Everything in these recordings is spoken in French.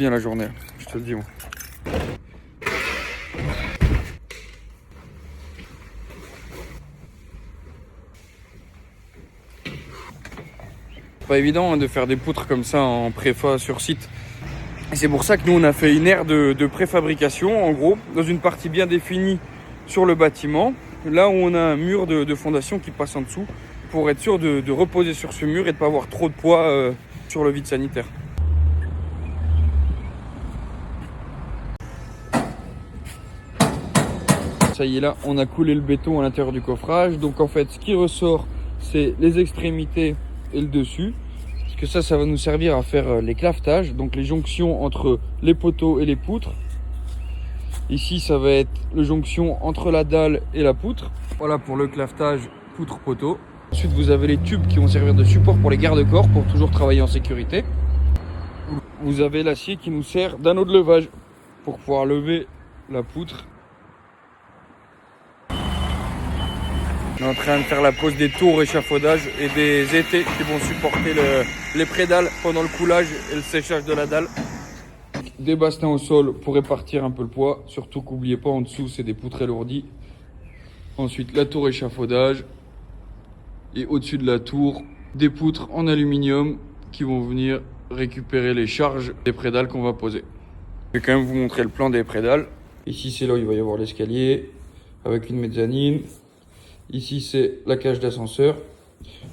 bien la journée, je te le dis moi. Pas évident hein, de faire des poutres comme ça en préfa sur site. Et c'est pour ça que nous on a fait une aire de préfabrication en gros, dans une partie bien définie sur le bâtiment, là où on a un mur de fondation qui passe en dessous, pour être sûr de reposer sur ce mur et de ne pas avoir trop de poids sur le vide sanitaire. Ça y est, là on a coulé le béton à l'intérieur du coffrage, donc en fait ce qui ressort c'est les extrémités et le dessus, parce que ça va nous servir à faire les clavetages, donc les jonctions entre les poteaux et les poutres. Ici ça va être les jonctions entre la dalle et la poutre, voilà pour le clavetage poutre-poteau. Ensuite vous avez les tubes qui vont servir de support pour les garde-corps pour toujours travailler en sécurité. Vous avez l'acier qui nous sert d'anneau de levage pour pouvoir lever la poutre. On est en train de faire la pose des tours échafaudage et des étais qui vont supporter les prédales pendant le coulage et le séchage de la dalle. Des bastins au sol pour répartir un peu le poids, surtout qu'oubliez pas en dessous c'est des poutres alourdies. Ensuite la tour échafaudage et au-dessus de la tour des poutres en aluminium qui vont venir récupérer les charges des prédales qu'on va poser. Je vais quand même vous montrer le plan des prédales. Ici c'est là où il va y avoir l'escalier avec une mezzanine. Ici c'est la cage d'ascenseur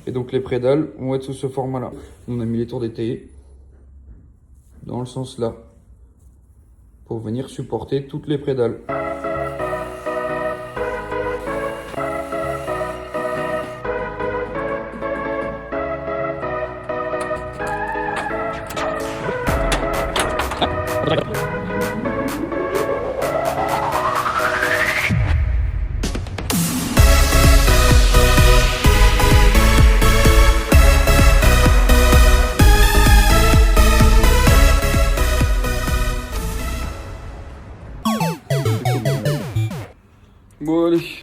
et donc les prédales vont être sous ce format là. On a mis les tours détaillées dans le sens là pour venir supporter toutes les prédales. Bon allez,